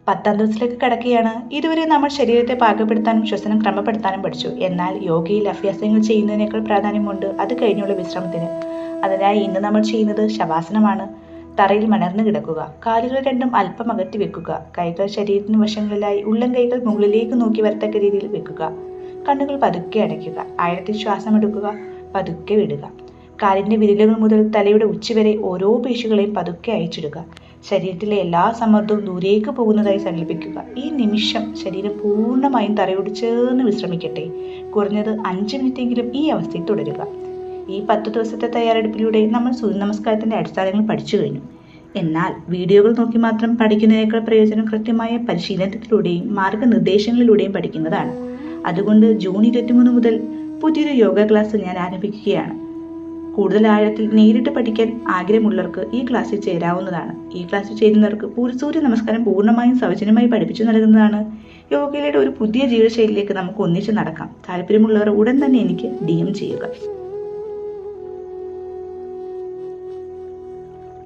10ാം ദിവസത്തിലേക്ക് കടക്കുകയാണ്. ഇതുവരെ നമ്മൾ ശരീരത്തെ പാകപ്പെടുത്താനും ശ്വസനം ക്രമപ്പെടുത്താനും പഠിച്ചു. എന്നാൽ യോഗയിൽ അഭ്യാസങ്ങൾ ചെയ്യുന്നതിനേക്കാൾ പ്രാധാന്യമുണ്ട് അത് കഴിഞ്ഞുള്ള വിശ്രമത്തിന്. അതിനായി ഇന്ന് നമ്മൾ ചെയ്യുന്നത് ശവാസനമാണ്. തറയിൽ മലർന്നു കിടക്കുക. കാലുകൾ രണ്ടും അല്പം അകറ്റി വെക്കുക. കൈകൾ ശരീരത്തിന് വശങ്ങളിലായി ഉള്ളം കൈകൾ മുകളിലേക്ക് നോക്കി വരത്തക്ക രീതിയിൽ വെക്കുക. കണ്ണുകൾ പതുക്കെ അടയ്ക്കുക. ആഴത്തിൽ ശ്വാസം എടുക്കുക, പതുക്കെ വിടുക. കാലിന്റെ വിരലുകൾ മുതൽ തലയുടെ ഉച്ചവരെ ഓരോ പേശികളെയും പതുക്കെ അയച്ചിടുക. ശരീരത്തിലെ എല്ലാ സമ്മർദ്ദവും ദൂരേക്ക് പോകുന്നതായി സങ്കല്പിക്കുക. ഈ നിമിഷം ശരീരം പൂർണ്ണമായും തറയോട് ചേർന്ന് വിശ്രമിക്കട്ടെ. കുറഞ്ഞത് 5 മിനിറ്റെങ്കിലും ഈ അവസ്ഥയിൽ തുടരുക. ഈ 10 ദിവസത്തെ തയ്യാറെടുപ്പിലൂടെ നമ്മൾ സൂര്യ നമസ്കാരത്തിന്റെ അടിസ്ഥാനങ്ങൾ പഠിച്ചു കഴിഞ്ഞു. എന്നാൽ വീഡിയോകൾ നോക്കി മാത്രം പഠിക്കുന്നതിനേക്കാൾ പ്രയോജനം കൃത്യമായ പരിശീലനത്തിലൂടെയും മാർഗനിർദ്ദേശങ്ങളിലൂടെയും പഠിക്കുന്നതാണ്. അതുകൊണ്ട് ജൂൺ 23 മുതൽ പുതിയൊരു യോഗ ക്ലാസ് ഞാൻ ആരംഭിക്കുകയാണ്. കൂടുതൽ ആഴത്തിൽ നേരിട്ട് പഠിക്കാൻ ആഗ്രഹമുള്ളവർക്ക് ഈ ക്ലാസ്സിൽ ചേരാവുന്നതാണ്. ഈ ക്ലാസ്സിൽ ചേരുന്നവർക്ക് സൂര്യ നമസ്കാരം പൂർണ്ണമായും സൗജന്യമായി പഠിപ്പിച്ചു നൽകുന്നതാണ്. യോഗയിലൂടെ ഒരു പുതിയ ജീവിതശൈലിയിലേക്ക് നമുക്ക് ഒന്നിച്ച് നടക്കാം. താല്പര്യമുള്ളവർ ഉടൻ തന്നെ എനിക്ക് DM ചെയ്യുക.